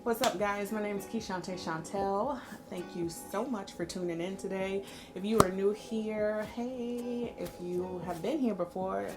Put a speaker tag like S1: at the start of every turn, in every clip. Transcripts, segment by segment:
S1: What's up, guys? My name is Keshante Chantel. Thank you so much for tuning in today. If you are new here, hey. If you have been here before,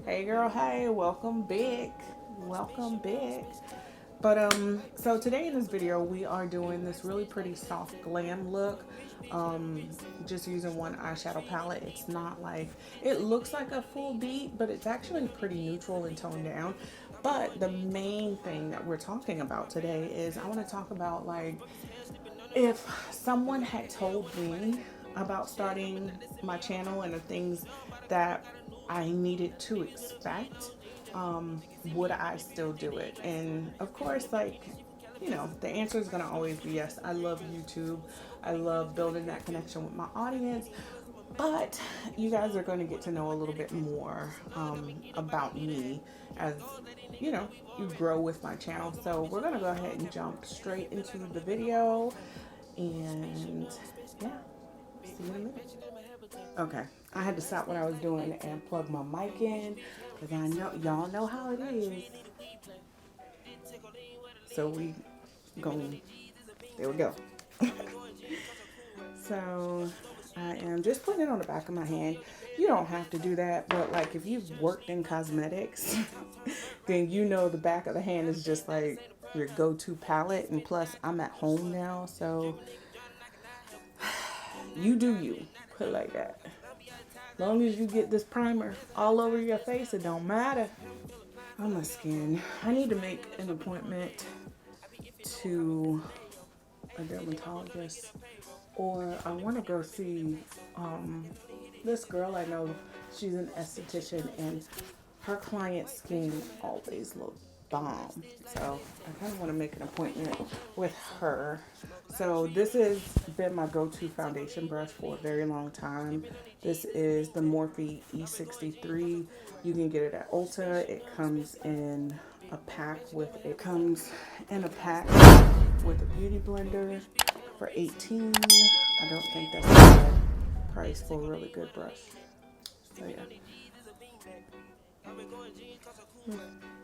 S1: hey girl, hey, welcome back. Welcome back. But so today in this video we are doing this really pretty soft glam look. Just using one eyeshadow palette. It's not like, it looks like a full beat, but it's actually pretty neutral and toned down. But the main thing that we're talking about today is I want to talk about, like, if someone had told me about starting my channel and the things that I needed to expect, would I still do it? And of course, like, you know, the answer is going to always be yes. I love YouTube. I love building that connection with my audience. But you guys are going to get to know a little bit more about me as, you know, you grow with my channel. So we're going to go ahead and jump straight into the video. And yeah, see you in a minute. Okay, I had to stop what I was doing and plug my mic in because I know y'all know how it is. So we going, there we go. So I am just putting it on the back of my hand. You don't have to do that, but like if you've worked in cosmetics, then you know the back of the hand is just like your go-to palette. And plus I'm at home now, so you do you. Put it like that. As long as you get this primer all over your face, it don't matter. On my skin, I need to make an appointment to a dermatologist, or I want to go see this girl I know. She's an esthetician and her client's skin always looks bomb. So I kind of want to make an appointment with her. So this has been my go-to foundation brush for a very long time. This is the Morphe E63. You can get it at Ulta. It comes in a pack with a beauty blender for $18. I don't think that's a bad price for a really good brush. So yeah.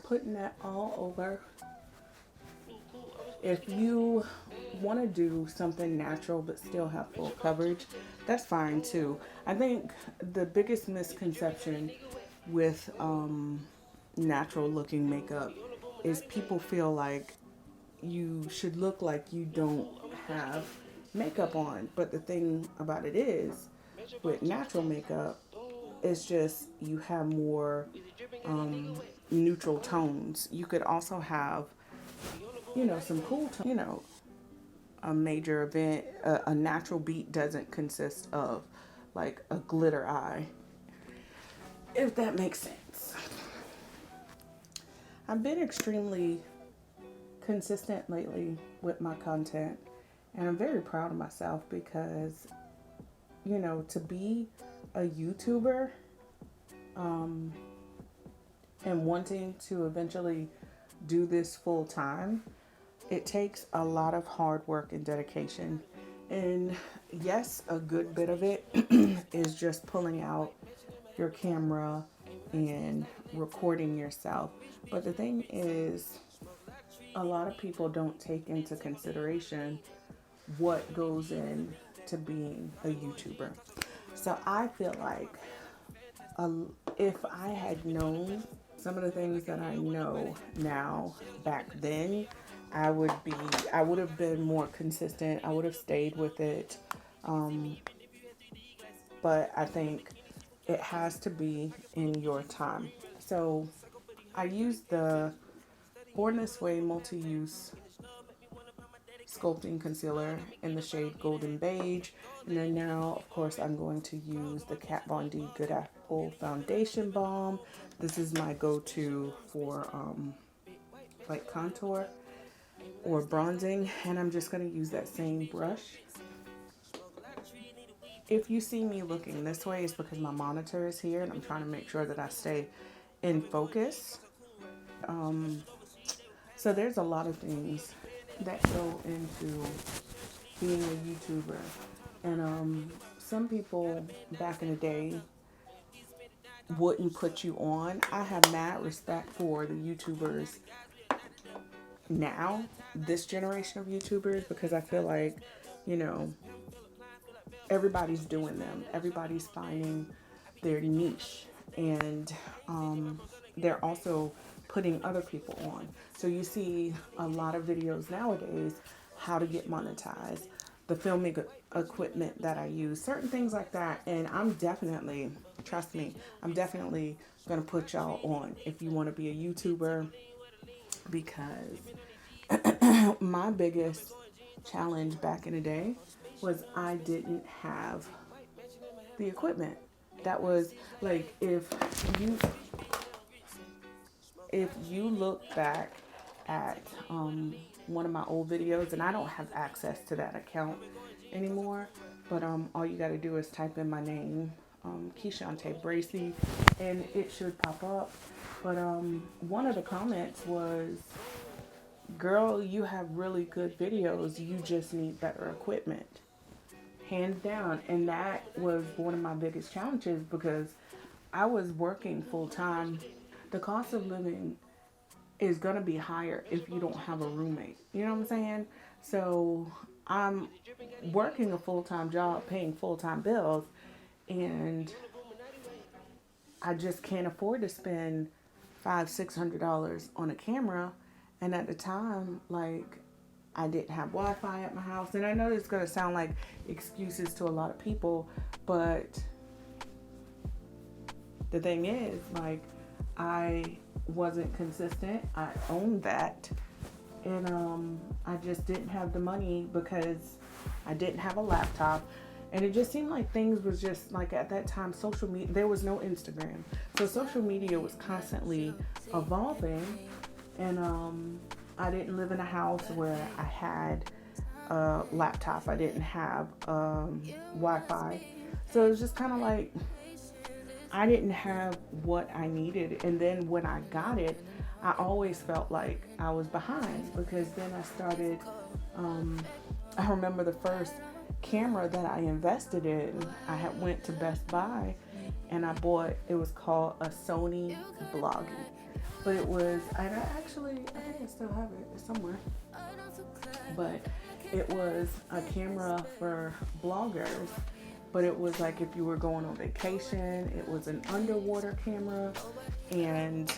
S1: Putting that all over. If you want to do something natural but still have full coverage, that's fine too. I think the biggest misconception with natural looking makeup is people feel like you should look like you don't have makeup on. But the thing about it is, with natural makeup, it's just you have more neutral tones. You could also have, you know, some cool tones. You know, a major event, a natural beat doesn't consist of like a glitter eye, if that makes sense. I've been extremely consistent lately with my content, and I'm very proud of myself because, you know, to be a YouTuber and wanting to eventually do this full time, it takes a lot of hard work and dedication. And yes, a good bit of it is just pulling out your camera and recording yourself. But the thing is, a lot of people don't take into consideration what goes into being a YouTuber. So I feel like if I had known some of the things that I know now back then, I would have been more consistent. I would have stayed with it. But I think it has to be in your time. So I used the Born This Way multi-use sculpting concealer in the shade Golden Beige. And then now, of course, I'm going to use the Kat Von D Good Apple Foundation Balm. This is my go-to for like contour or bronzing. And I'm just going to use that same brush. If you see me looking this way, it's because my monitor is here and I'm trying to make sure that I stay in focus. so there's a lot of things that go into being a YouTuber. And some people back in the day wouldn't put you on. I have mad respect for the YouTubers now, this generation of YouTubers, because I feel like, you know, everybody's doing them. Everybody's finding their niche. And they're also putting other people on. So you see a lot of videos nowadays, how to get monetized, the filming equipment that I use, certain things like that. And I'm definitely, trust me, I'm definitely going to put y'all on if you want to be a YouTuber, because my biggest challenge back in the day was I didn't have the equipment. That was like, you if you look back at one of my old videos, and I don't have access to that account anymore, but all you got to do is type in my name, Keishante Bracy, and it should pop up. But one of the comments was, "Girl, you have really good videos. You just need better equipment." Hands down. And that was one of my biggest challenges, because I was working full time. The cost of living is going to be higher if you don't have a roommate. You know what I'm saying? So I'm working a full-time job, paying full-time bills, and I just can't afford to spend $500-$600 on a camera. And at the time, like, I didn't have Wi-Fi at my house. And I know it's going to sound like excuses to a lot of people, but the thing is, like, I wasn't consistent. I owned that. And I just didn't have the money because I didn't have a laptop. And it just seemed like things was just like, at that time, social media, there was no Instagram. So social media was constantly evolving. And I didn't live in a house where I had a laptop. I didn't have Wi-Fi. So it was just kind of like, I didn't have what I needed. And then when I got it, I always felt like I was behind, because then I started, I remember the first camera that I invested in, I had went to Best Buy and I bought, it was called a Sony Bloggy. But it was, I think I still have it somewhere. But it was a camera for bloggers. But it was like if you were going on vacation, it was an underwater camera, and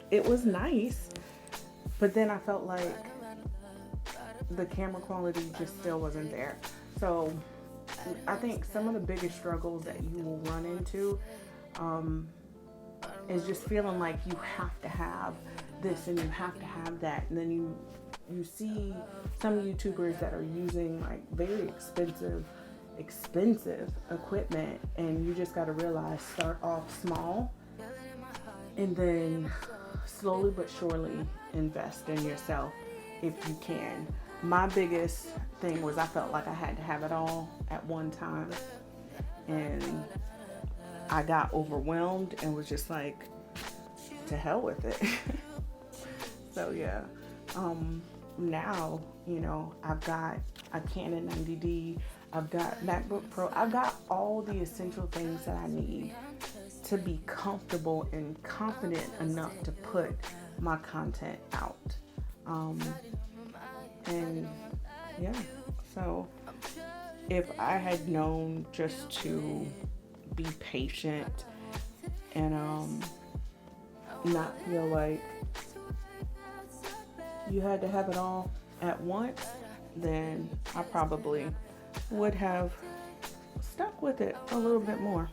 S1: it was nice. But then I felt like the camera quality just still wasn't there. So I think some of the biggest struggles that you will run into is just feeling like you have to have this and you have to have that, and then you see some YouTubers that are using like very expensive equipment, and you just got to realize, start off small and then slowly but surely invest in yourself if you can. My biggest thing was I felt like I had to have it all at one time, and I got overwhelmed and was just like, to hell with it. So yeah, now, you know, I've got a Canon 90D, I've got MacBook Pro, I've got all the essential things that I need to be comfortable and confident enough to put my content out. And yeah, so if I had known just to be patient and not feel like you had to have it all at once, then I probably would have stuck with it a little bit more.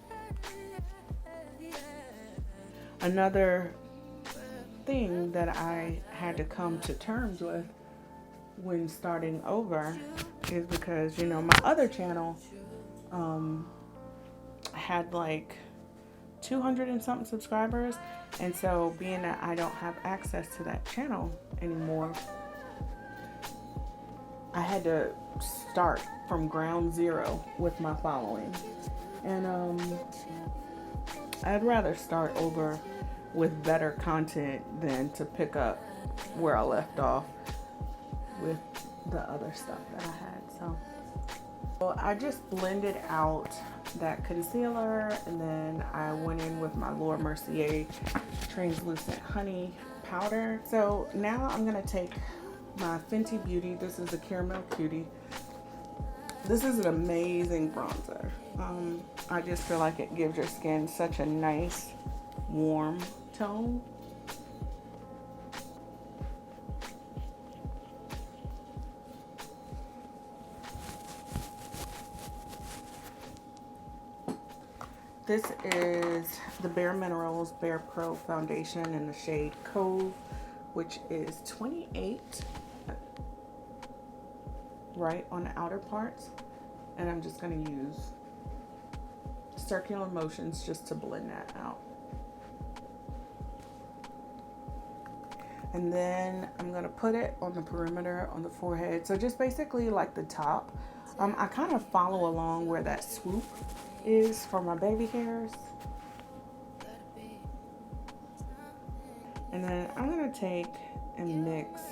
S1: Another thing that I had to come to terms with when starting over is because, you know, my other channel had like 200 and something subscribers, and so being that I don't have access to that channel anymore, I had to start from ground zero with my following. And I'd rather start over with better content than to pick up where I left off with the other stuff that I had. So I just blended out that concealer, and then I went in with my Laura Mercier translucent honey powder. So now I'm gonna take my Fenty Beauty. This is the Caramel Cutie. This is an amazing bronzer. I just feel like it gives your skin such a nice warm tone. This is the Bare Minerals Bare Pro Foundation in the shade Cove, which is 28, right on the outer parts. And I'm just going to use circular motions just to blend that out. And then I'm going to put it on the perimeter on the forehead. So just basically like the top. I kind of follow along where that swoop is for my baby hairs. And then I'm going to take and mix.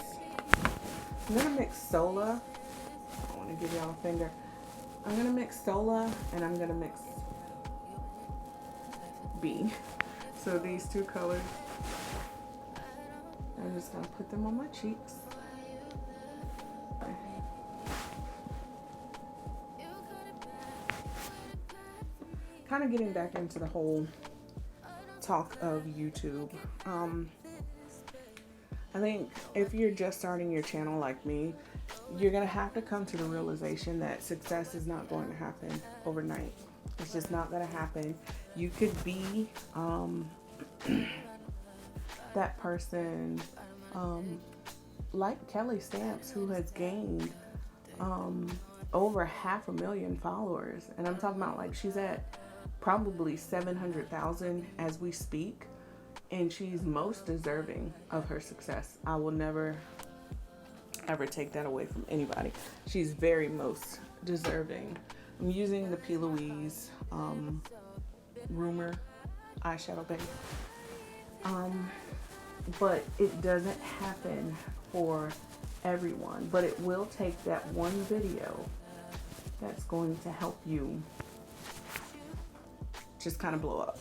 S1: I'm going to mix Sola. I want to give y'all a finger. I'm going to mix Sola and I'm going to mix B. So these two colors. I'm just going to put them on my cheeks. Kind of getting back into the whole talk of YouTube. I think if you're just starting your channel like me, you're going to have to come to the realization that success is not going to happen overnight. It's just not going to happen. You could be that person like Kelly Stamps, who has gained over 500,000 followers. And I'm talking about like she's at probably 700,000 as we speak. And she's most deserving of her success. I will never, ever take that away from anybody. She's very most deserving. I'm using the P. Louise Rumor eyeshadow base. But it doesn't happen for everyone. But it will take that one video that's going to help you just kind of blow up.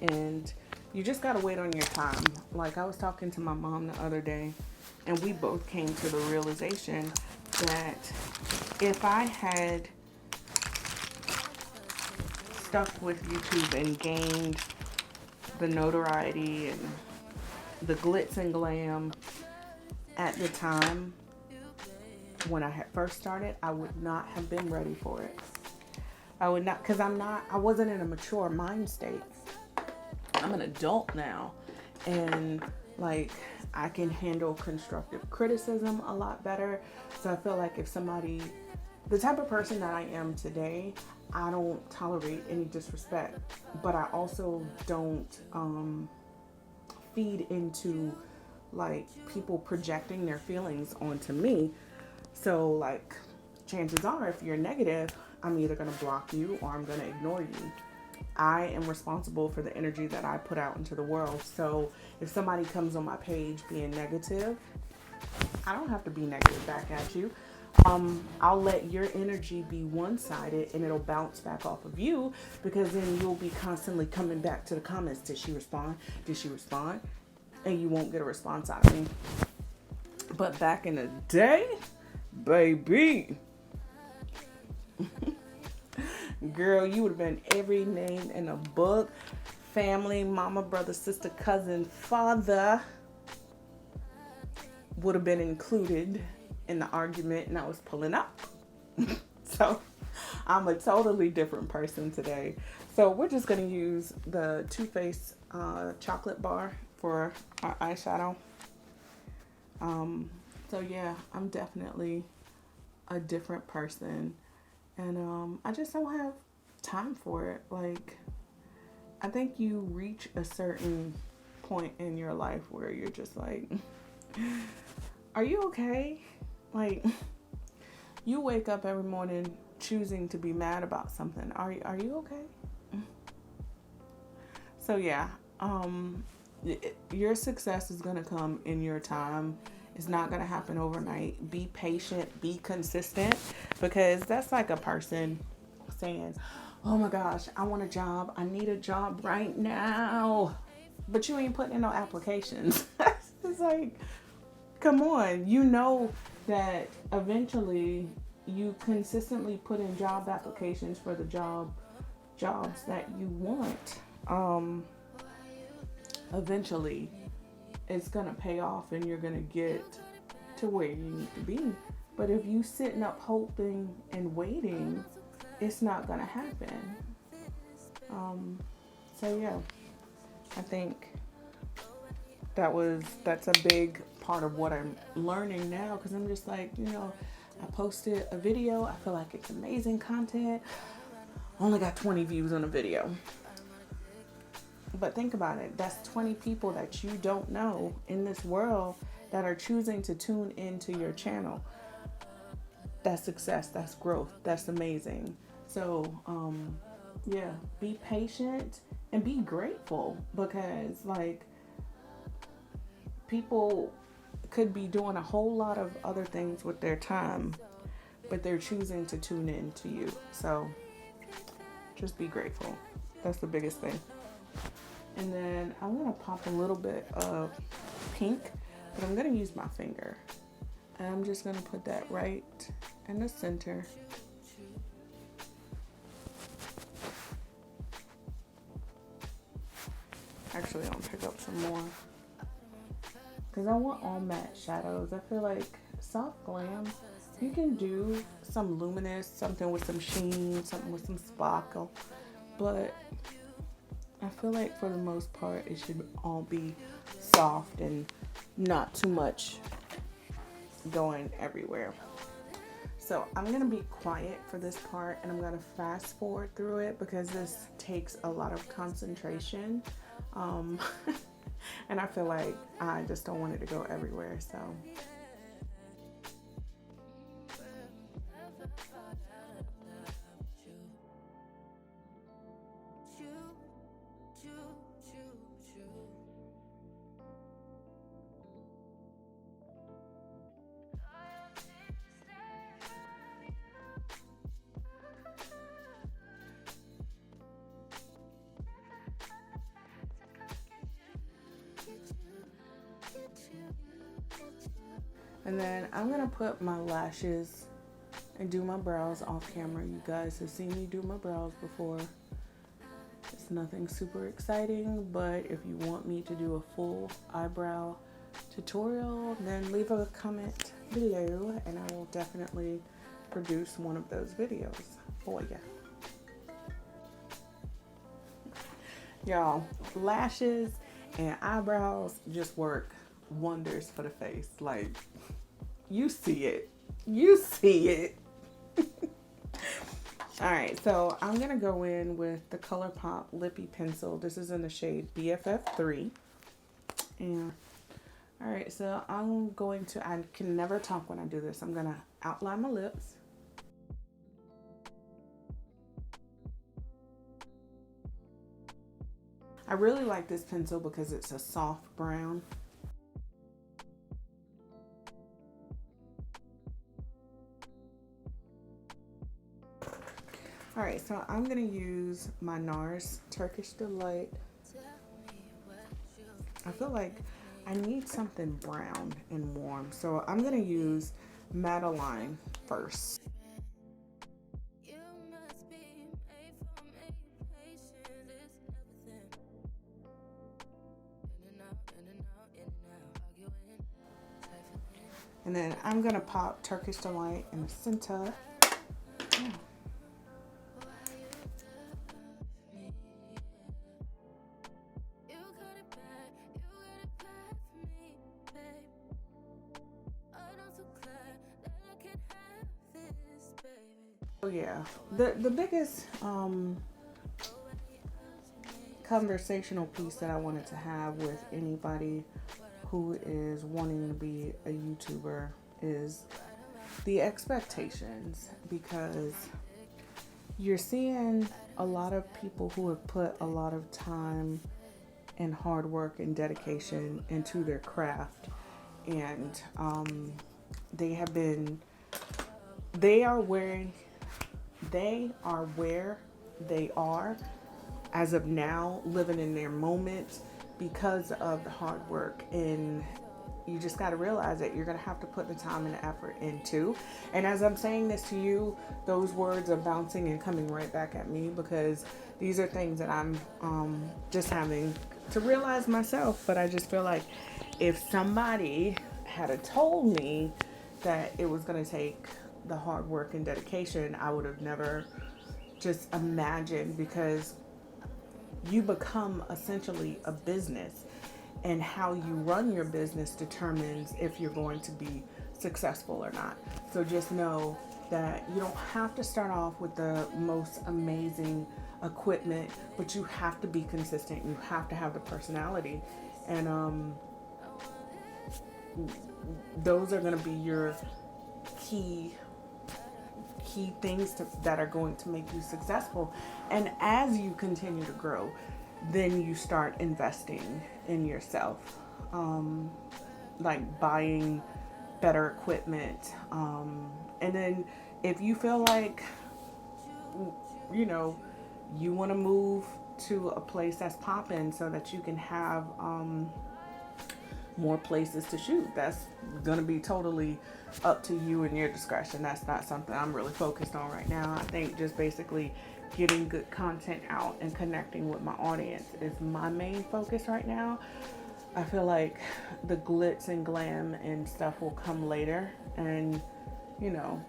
S1: And you just gotta wait on your time. Like I was talking to my mom the other day, and we both came to the realization that if I had stuck with YouTube and gained the notoriety and the glitz and glam at the time when I had first started, I would not have been ready for it. I would not, because I wasn't in a mature mind state. I'm an adult now, and like I can handle constructive criticism a lot better. So I feel like if somebody, the type of person that I am today, I don't tolerate any disrespect, but I also don't feed into like people projecting their feelings onto me. So like chances are, if you're negative, I'm either going to block you or I'm going to ignore you. I am responsible for the energy that I put out into the world. So if somebody comes on my page being negative, I don't have to be negative back at you. I'll let your energy be one-sided and it'll bounce back off of you, because then you'll be constantly coming back to the comments. Did she respond? Did she respond? And you won't get a response out of me. But back in the day, baby, girl, you would have been every name in a book. Family, mama, brother, sister, cousin, father would have been included in the argument, and I was pulling up. So I'm a totally different person today. So we're just going to use the Too Faced chocolate bar for our eyeshadow. So yeah, I'm definitely a different person. And I just don't have time for it. Like, I think you reach a certain point in your life where you're just like, are you okay? Like, you wake up every morning choosing to be mad about something. Are you okay? So yeah, Your success is going to come in your time. It's not going to happen overnight. Be patient, be consistent, because that's like a person saying, oh my gosh, I want a job. I need a job right now. But you ain't putting in no applications. It's like, come on. You know that eventually you consistently put in job applications for the jobs that you want. Eventually it's gonna pay off and you're gonna get to where you need to be. But if you sitting up hoping and waiting, it's not gonna happen. So yeah, I think that's a big part of what I'm learning now, because I'm just like, I posted a video, I feel like it's amazing content, only got 20 views on a video. But think about it, that's 20 people that you don't know in this world that are choosing to tune into your channel. That's success, that's growth, that's amazing. So yeah, be patient and be grateful, because like, people could be doing a whole lot of other things with their time, but they're choosing to tune in to you. So just be grateful. That's the biggest thing. And then I'm going to pop a little bit of pink, but I'm going to use my finger. And I'm just going to put that right in the center. Actually, I'll pick up some more, because I want all matte shadows. I feel like soft glam, you can do some luminous, something with some sheen, something with some sparkle, but I feel like for the most part it should all be soft and not too much going everywhere. So I'm going to be quiet for this part, and I'm going to fast forward through it because this takes a lot of concentration. And I feel like I just don't want it to go everywhere, so. And then I'm going to put my lashes and do my brows off camera. You guys have seen me do my brows before. It's nothing super exciting, but if you want me to do a full eyebrow tutorial, then leave a comment below and I will definitely produce one of those videos for you. Y'all, lashes and eyebrows just work wonders for the face. Like, you see it. You see it. Alright, so I'm going to go in with the ColourPop Lippy Pencil. This is in the shade BFF3. And, alright, so I'm going to, I can never talk when I do this. I'm going to outline my lips. I really like this pencil because it's a soft brown. Alright, so I'm going to use my NARS Turkish Delight. I feel like I need something brown and warm, so I'm going to use Madeline first. And then I'm going to pop Turkish Delight in the center. Yeah. Oh yeah, the biggest conversational piece that I wanted to have with anybody who is wanting to be a YouTuber is the expectations, because you're seeing a lot of people who have put a lot of time and hard work and dedication into their craft. And they are where they are as of now, living in their moment because of the hard work. And you just got to realize that you're going to have to put the time and the effort into. And as I'm saying this to you, those words are bouncing and coming right back at me, because these are things that I'm just having to realize myself. But I just feel like if somebody had told me that it was going to take the hard work and dedication, I would have never just imagined, because you become essentially a business, and how you run your business determines if you're going to be successful or not. So just know that you don't have to start off with the most amazing equipment, but you have to be consistent. You have to have the personality, and those are going to be your key things that are going to make you successful. And as you continue to grow, then you start investing in yourself, like buying better equipment, and then if you feel like you want to move to a place that's popping so that you can have more places to shoot, that's going to be totally up to you and your discretion. That's not something I'm really focused on right now. I think just basically getting good content out and connecting with my audience is my main focus right now. I feel like the glitz and glam and stuff will come later, and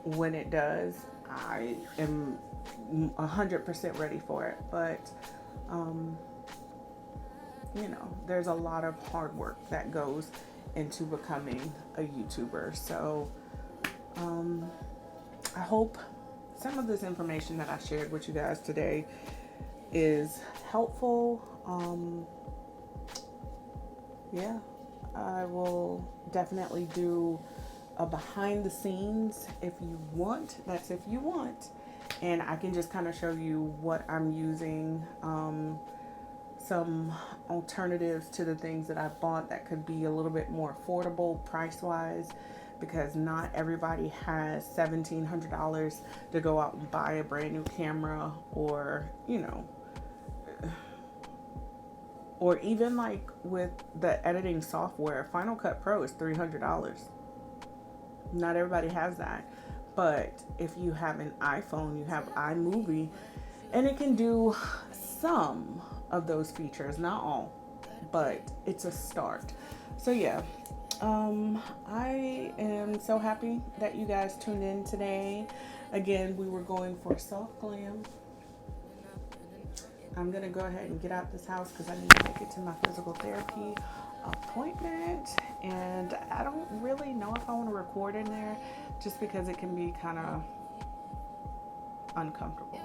S1: when it does, I am 100% ready for it. But there's a lot of hard work that goes into becoming a YouTuber. So I hope some of this information that I shared with you guys today is helpful. I will definitely do a behind the scenes if you want. That's if you want. And I can just kind of show you what I'm using, some alternatives to the things that I bought that could be a little bit more affordable price-wise, because not everybody has $1,700 to go out and buy a brand new camera, or or even like with the editing software, Final Cut Pro is $300. Not everybody has that. But if you have an iPhone, you have iMovie, and it can do some of those features, not all, but it's a start. So yeah, I am so happy that you guys tuned in today. Again, we were going for soft glam. I'm gonna go ahead and get out this house because I need to make it to my physical therapy appointment, and I don't really know if I want to record in there, just because it can be kind of uncomfortable.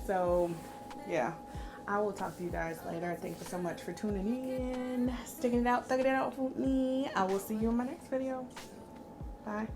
S1: So yeah, I will talk to you guys later. Thank you so much for tuning in, sticking it out, thugging it out with me. I will see you in my next video. Bye.